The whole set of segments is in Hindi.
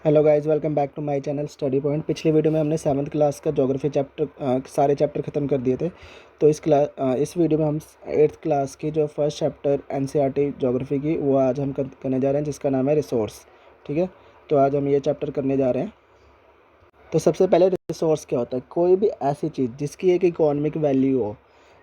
Hello guys, welcome back to my channel study point. पिछली वीडियो में हमने 7th क्लास का ज्योग्राफी चैप्टर सारे चैप्टर ख़त्म कर दिए थे। तो इस वीडियो में हम 8th क्लास की जो फर्स्ट चैप्टर एनसीईआरटी ज्योग्राफी की वो आज हम करने जा रहे हैं, जिसका नाम है रिसोर्स। ठीक है, तो आज हम ये चैप्टर करने जा रहे हैं। तो सबसे पहले रिसोर्स क्या होता है? कोई भी ऐसी चीज़ जिसकी एक इकोनॉमिक वैल्यू हो,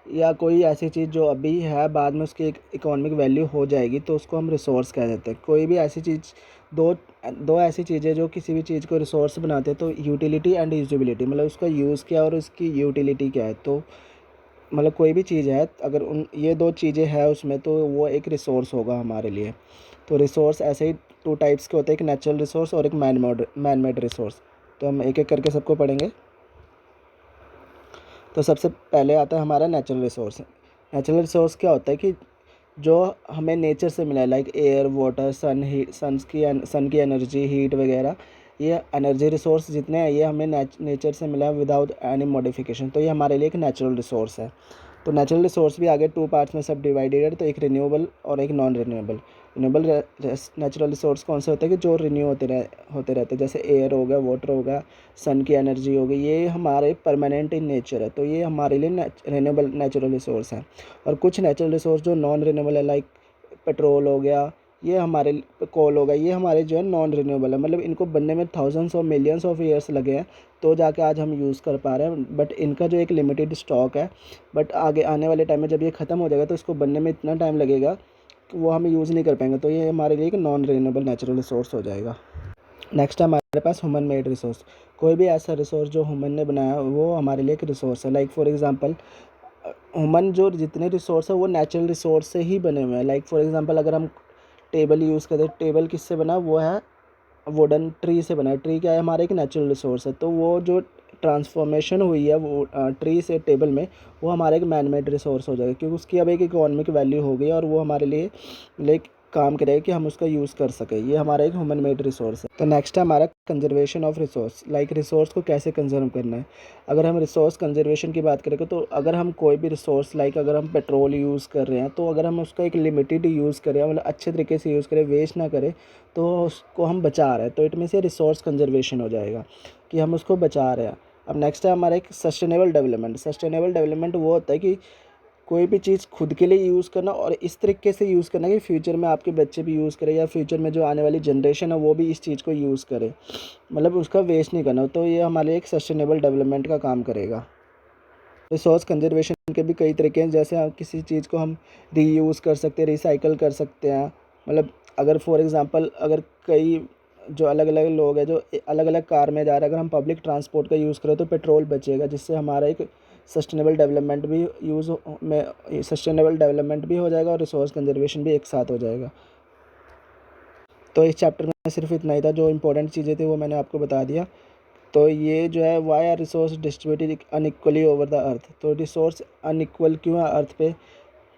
या कोई ऐसी चीज़ जो अभी है बाद में उसकी एक इकोनॉमिक वैल्यू हो जाएगी, तो उसको हम रिसोर्स कह देते हैं। कोई भी ऐसी चीज़, दो दो ऐसी चीज़ें जो किसी भी चीज़ को रिसोर्स बनाते हैं, तो यूटिलिटी एंड यूजेबिलिटी, मतलब उसका यूज़ क्या और उसकी यूटिलिटी क्या है। तो मतलब कोई भी चीज़ है, अगर उन ये दो चीज़ें हैं उसमें, तो वो एक रिसोर्स होगा हमारे लिए। तो रिसोर्स ऐसे ही टू टाइप्स के होते हैं, एक नेचुरल रिसोर्स और एक मैन मेड रिसोर्स। तो हम एक एक करके सबको पढ़ेंगे। तो सबसे पहले आता है हमारा नेचुरल रिसोर्स। नेचुरल रिसोर्स क्या होता है कि जो हमें नेचर से मिला है, लाइक एयर, वाटर, सन की एनर्जी, हीट वगैरह। ये एनर्जी रिसोर्स जितने हैं ये हमें नेचर से मिला है विदाउट एनी मॉडिफिकेशन। तो ये हमारे लिए एक नेचुरल रिसोर्स है। तो नेचुरल रिसोर्स भी आगे टू पार्ट्स में सब डिवाइडेड है, तो एक रिन्यूएबल और एक non renewable. Renewable natural resource कौन से होते हैं कि जो रिन्यू होते रहते हैं, जैसे एयर हो गया, वाटर हो गया, सन की एनर्जी हो गई। ये हमारे परमानेंट इन नेचर है, तो ये हमारे लिए रिन्यूएबल नेचुरल रिसोर्स हैं। और कुछ नेचुरल रिसोर्स जो नॉन रिन्यूएबल है, लाइक पेट्रोल हो गया, ये हमारे कोल हो गया, ये हमारे जो है नॉन रिन्यूएबल है। मतलब इनको बनने में थाउजेंड्स और मिलियंस ऑफ ईयर्स लगे हैं, तो जाके आज हम यूज़ कर पा रहे हैं। बट इनका जो एक लिमिटेड स्टॉक है, बट आगे आने वाले टाइम में जब ये ख़त्म हो जाएगा तो इसको बनने में इतना टाइम लगेगा कि वो हम यूज़ नहीं कर पाएंगे। तो ये हमारे लिए एक नॉन रिन्यूएबल नेचुरल रिसोर्स हो जाएगा। नेक्स्ट है हमारे पास ह्यूमन मेड रिसोर्स। कोई भी ऐसा रिसोर्स जो ह्यूमन ने बनाया वो हमारे लिए एक रिसोर्स है। लाइक फॉर एग्जांपल, ह्यूमन जो जितने रिसोर्स है वो नेचुरल रिसोर्स से ही बने हुए हैं। लाइक फॉर एग्जांपल, अगर हम टेबल यूज़ करें, टेबल किससे बना? वो है वुडन ट्री से बना है। ट्री क्या है? हमारा एक नेचुरल रिसोर्स है। तो वो जो ट्रांसफॉर्मेशन हुई है वो ट्री से टेबल में, वो हमारा एक मैन मेड रिसोर्स हो जाएगा, क्योंकि उसकी अब एक इकोनॉमिक वैल्यू हो गई और वो हमारे लिए लाइक काम करेगा कि हम उसका यूज़ कर सकें। ये हमारा एक ह्यूमन मेड रिसोर्स है। तो नेक्स्ट है हमारा conservation of resource. Like resource को कैसे कंजर्व करना है। अगर हम रिसोर्स कंजर्वेशन की बात करें, तो अगर हम कोई भी रिसोर्स, लाइक अगर हम पेट्रोल यूज़ कर रहे हैं, तो अगर हम उसका एक लिमिटेड यूज़ करें, मतलब अच्छे तरीके से यूज़ करें, वेस्ट ना करें, तो उसको हम बचा रहे हैं। तो इट मीन से रिसोर्स कंजर्वेशन हो जाएगा कि हम उसको बचा रहे हैं। अब नेक्स्ट है हमारा एक सस्टेनेबल डेवलपमेंट। सस्टेनेबल डेवलपमेंट वो होता है कि कोई भी चीज़ खुद के लिए यूज़ करना और इस तरीके से यूज़ करना कि फ्यूचर में आपके बच्चे भी यूज़ करें, या फ्यूचर में जो आने वाली जनरेशन है वो भी इस चीज़ को यूज़ करे, मतलब उसका वेस्ट नहीं करना। तो ये हमारे लिए एक सस्टेनेबल डेवलपमेंट का काम करेगा। रिसोर्स कंजर्वेशन के भी कई तरीके हैं, जैसे हम किसी चीज़ को हम रीयूज़ कर सकते हैं, रिसाइकल कर सकते हैं। मतलब अगर फॉर एग्ज़ाम्पल, अगर कई जो अलग अलग लोग हैं जो अलग अलग कार में जा रहे हैं, अगर हम पब्लिक ट्रांसपोर्ट का यूज़ करें तो पेट्रोल बचेगा, जिससे हमारा एक सस्टेनेबल डेवलपमेंट भी सस्टेनेबल डेवलपमेंट भी हो जाएगा और रिसोर्स कंजर्वेशन भी एक साथ हो जाएगा। तो इस चैप्टर में सिर्फ इतना ही था। जो इंपॉर्टेंट चीज़ें थी वो मैंने आपको बता दिया। तो ये जो है, why are resource distributed unequally over the earth. तो रिसोर्स अनइक्वल क्यों है अर्थ पे?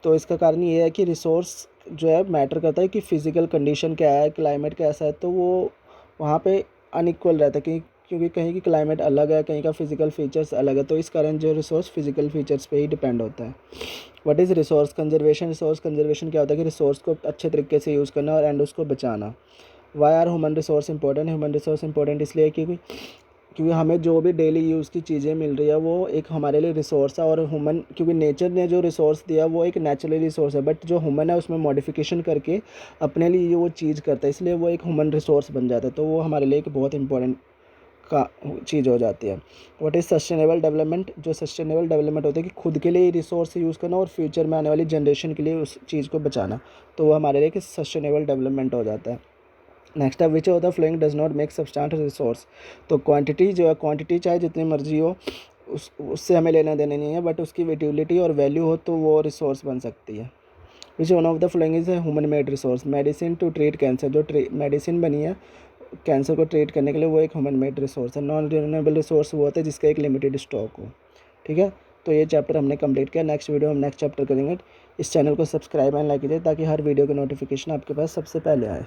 तो इसका कारण ये है कि रिसोर्स जो है मैटर करता है कि फ़िज़िकल कंडीशन क्या है, क्लाइमेट कैसा है, तो वो वहाँ पे अनइक्वल रहता है, क्योंकि कहीं की क्लाइमेट अलग है, कहीं का फ़िज़िकल फीचर्स अलग है। तो इस कारण जो रिसोर्स फ़िज़िकल फीचर्स पे ही डिपेंड होता है। What is resource conservation? Resource conservation क्या होता है कि रिसोर्स को अच्छे तरीके से यूज़ करना और एंड उसको बचाना। Why are human resource important? Human resource important इसलिए क्योंकि हमें जो भी डेली यूज़ की चीज़ें मिल रही है वो एक हमारे लिए रिसोर्स है। और ह्यूमन, क्योंकि नेचर ने जो रिसोर्स दिया वो एक नेचुरली रिसोर्स है, बट जो ह्यूमन है उसमें मॉडिफिकेशन करके अपने लिए वो चीज़ करता है, इसलिए वो एक ह्यूमन रिसोर्स बन जाता है। तो वो हमारे लिए एक बहुत इंपॉर्टेंट का चीज़ हो जाती है। What is sustainable development? जो सस्टेनेबल डेवलपमेंट होता है कि खुद के लिए रिसोर्स यूज़ करना और फ्यूचर में आने वाली जनरेशन के लिए उस चीज़ को बचाना, तो वो हमारे लिए एक सस्टेनेबल डेवलपमेंट हो जाता है। नेक्स्ट है which of the following does not make substance resource. तो क्वांटिटी जो है, क्वांटिटी चाहे जितनी मर्जी हो, उससे हमें लेना देना नहीं है, बट उसकी यूटिलिटी और वैल्यू हो तो वो रिसोर्स बन सकती है। Which one of the following is है human made resource. Medicine to treat cancer. जो मेडिसिन बनी है कैंसर को ट्रीट करने के लिए, वो एक ह्यूमन मेड रिसोर्स है। नॉन रिन्यूएबल रिसोर्स वो होता है जिसका एक लिमिटेड स्टॉक हो। ठीक है, तो ये चैप्टर हमने कंप्लीट किया। नेक्स्ट वीडियो हम नेक्स्ट चैप्टर करेंगे। इस चैनल को सब्सक्राइब एंड लाइक कीजिए ताकि हर वीडियो की नोटिफिकेशन आपके पास सबसे पहले आए।